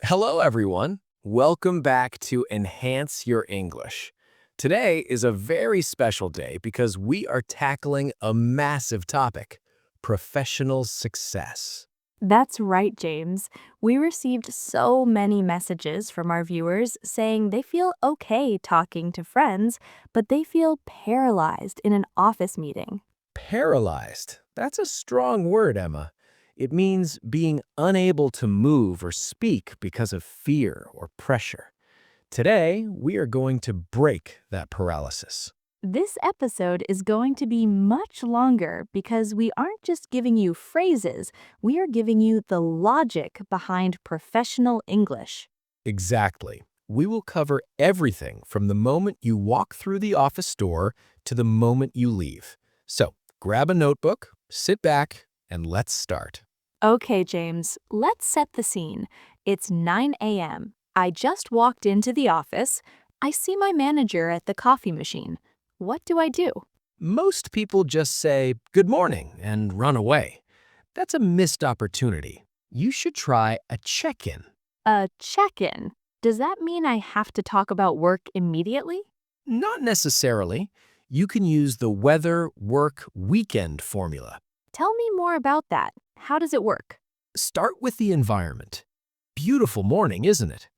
Hello, everyone. Welcome back to Enhance Your English. Today is a very special day because we are tackling a massive topic, professional success. That's right, James. We received so many messages from our viewers saying they feel okay talking to friends, but they feel paralyzed in an office meeting. Paralyzed. That's a strong word, Emma. It means being unable to move or speak because of fear or pressure. Today, we are going to break that paralysis. This episode is going to be much longer because we aren't just giving you phrases, we are giving you the logic behind professional English. Exactly. We will cover everything from the moment you walk through the office door to the moment you leave. So grab a notebook, sit back, and let's start. Okay, James, let's set the scene. It's 9 a.m. I just walked into the office. I see my manager at the coffee machine. What do I do? Most people just say good morning and run away. That's a missed opportunity. You should try a check-in. A check in. Does that mean I have to talk about work immediately? Not necessarily. You can use the weather, work, weekend formula. Tell me more about that. How does it work? Start with the environment. Beautiful morning, isn't it?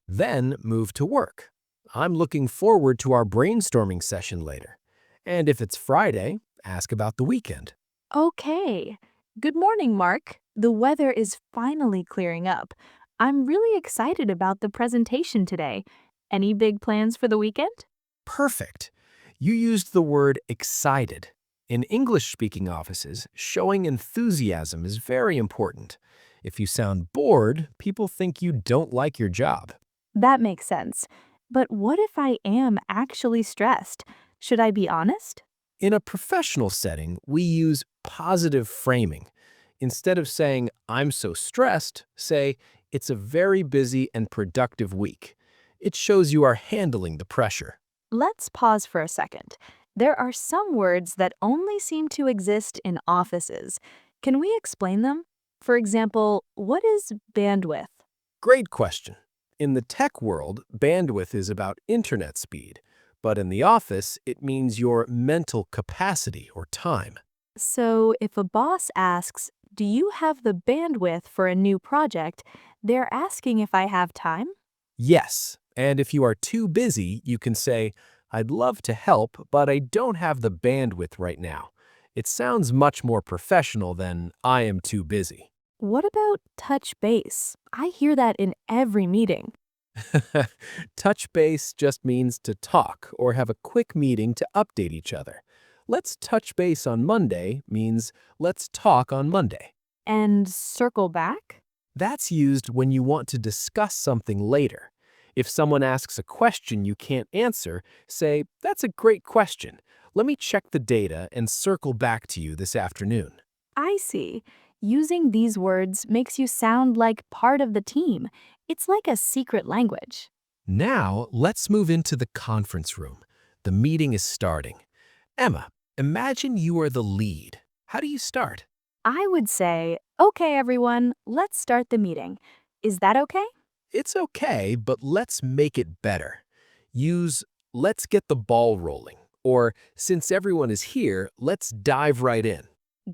Then move to work. I'm looking forward to our brainstorming session later. And if it's Friday, ask about the weekend. Okay. Good morning, Mark. The weather is finally clearing up. I'm really excited about the presentation today. Any big plans for the weekend? Perfect. You used the word excited. In English-speaking offices, showing enthusiasm is very important. If you sound bored, people think you don't like your job. That makes sense. But what if I am actually stressed? Should I be honest? In a professional setting, we use positive framing. Instead of saying, I'm so stressed, say, it's a very busy and productive week. It shows you are handling the pressure. Let's pause for a second. There are some words that only seem to exist in offices. Can we explain them? For example, what is bandwidth? Great question. In the tech world, bandwidth is about internet speed, but in the office, it means your mental capacity or time. So if a boss asks, do you have the bandwidth for a new project? They're asking if I have time? Yes, and if you are too busy, you can say, I'd love to help, but I don't have the bandwidth right now. It sounds much more professional than I am too busy. What about touch base? I hear that in every meeting. Touch base just means to talk or have a quick meeting to update each other. Let's touch base on Monday means let's talk on Monday. And circle back? That's used when you want to discuss something later. If someone asks a question you can't answer, say, that's a great question. Let me check the data and circle back to you this afternoon. I see. Using these words makes you sound like part of the team. It's like a secret language. Now, let's move into the conference room. The meeting is starting. Emma, imagine you are the lead. How do you start? I would say, okay, everyone, let's start the meeting. Is that okay? It's okay, but let's make it better. Use let's get the ball rolling, or since everyone is here, let's dive right in.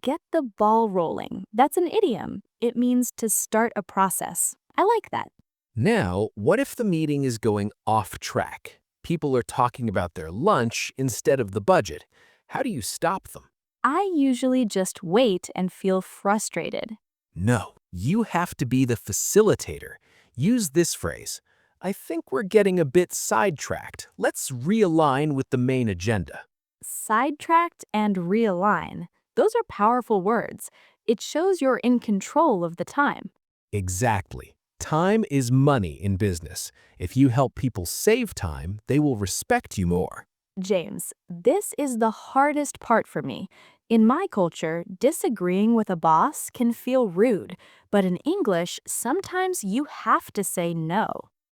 Get the ball rolling. That's an idiom. It means to start a process. I like that. Now, what if the meeting is going off track? People are talking about their lunch instead of the budget. How do you stop them? I usually just wait and feel frustrated. No, you have to be the facilitator. Use this phrase. I think we're getting a bit sidetracked. Let's realign with the main agenda. Sidetracked and realign. Those are powerful words. It shows you're in control of the time. Exactly. Time is money in business. If you help people save time, they will respect you more. James, this is the hardest part for me. In my culture, disagreeing with a boss can feel rude, but in English, sometimes you have to say no.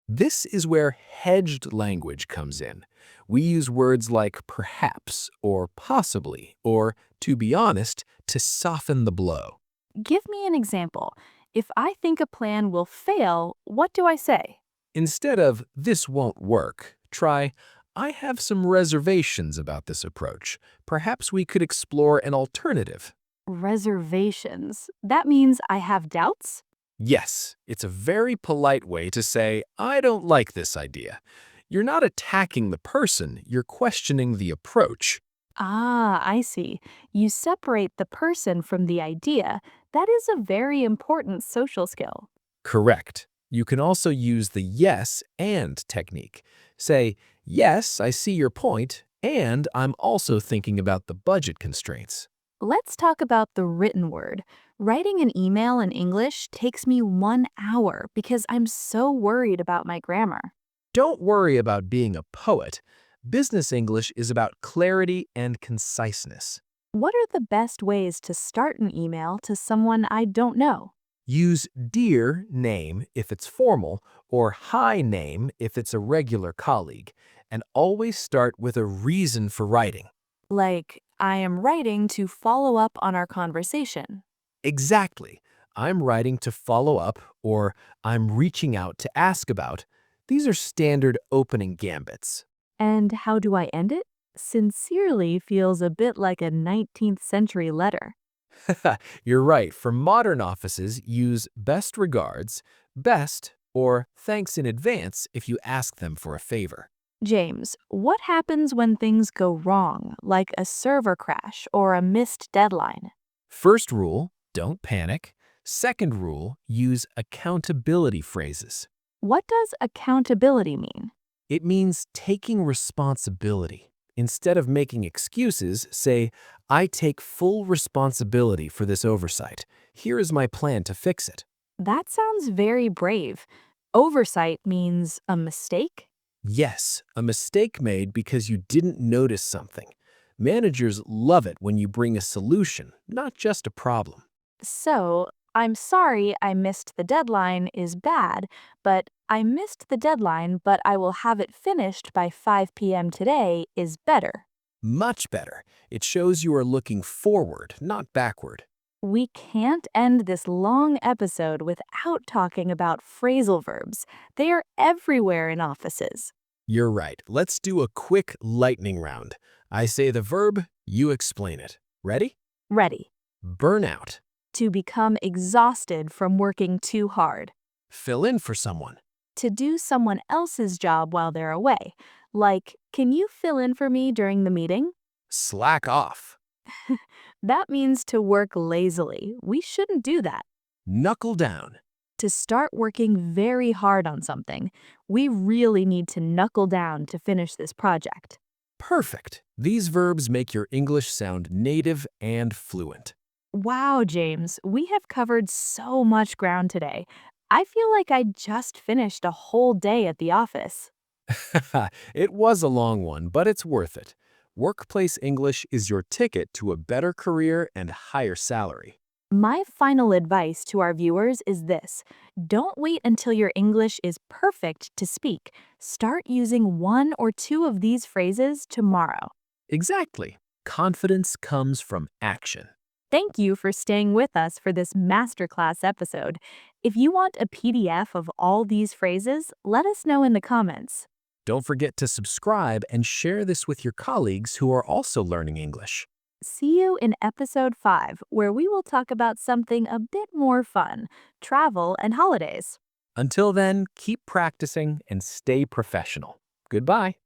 This is where hedged language comes in. We use words like perhaps or possibly or to be honest to soften the blow. Give me an example. If I think a plan will fail, what do I say? Instead of "this won't work," try "I have some reservations about this approach. Perhaps we could explore an alternative." Reservations. That means I have doubts? Yes, it's a very polite way to say, "I don't like this idea." You're not attacking the person, you're questioning the approach. Ah, I see. You separate the person from the idea. That is a very important social skill. Correct. You can also use the yes and technique. Say, "Yes, I see your point, and I'm also thinking about the budget constraints." Let's talk about the written word. Writing an email in English takes me 1 hour because I'm so worried about my grammar. Don't worry about being a poet. Business English is about clarity and conciseness. What are the best ways to start an email to someone I don't know? Use "dear" name if it's formal or "hi" name if it's a regular colleague, and always start with a reason for writing. Like, I am writing to follow up on our conversation. Exactly. "I'm writing to follow up" or "I'm reaching out to ask about." These are standard opening gambits. And how do I end it? Sincerely feels a bit like a 19th century letter. You're right. For modern offices, use "best regards," "best," or "thanks in advance" if you ask them for a favor. James, what happens when things go wrong, like a server crash or a missed deadline? First rule, don't panic. Second rule, use accountability phrases. What does accountability mean? It means taking responsibility. Instead of making excuses, say, "I take full responsibility for this oversight. Here is my plan to fix it." That sounds very brave. Oversight means a mistake? Yes, a mistake made because you didn't notice something. Managers love it when you bring a solution, not just a problem. So, I'm sorry I missed the deadline is bad, but I missed the deadline, but I will have it finished by 5 p.m. today is better. Much better. It shows you are looking forward, not backward. We can't end this long episode without talking about phrasal verbs. They are everywhere in offices. You're right. Let's do a quick lightning round. I say the verb, you explain it. Ready? Ready. Burnout. To become exhausted from working too hard. Fill in for someone. To do someone else's job while they're away. Like, can you fill in for me during the meeting? Slack off. That means to work lazily. We shouldn't do that. Knuckle down. To start working very hard on something, we really need to knuckle down to finish this project. Perfect. These verbs make your English sound native and fluent. Wow, James, we have covered so much ground today. I feel like I just finished a whole day at the office. It was a long one, but it's worth it. Workplace English is your ticket to a better career and higher salary. My final advice to our viewers is this: don't wait until your English is perfect to speak. Start using one or two of these phrases tomorrow. Exactly. Confidence comes from action. Thank you for staying with us for this masterclass episode. If you want a PDF of all these phrases, let us know in the comments. Don't forget to subscribe and share this with your colleagues who are also learning English. See you in episode 5, where we will talk about something a bit more fun: travel and holidays. Until then, keep practicing and stay professional. Goodbye.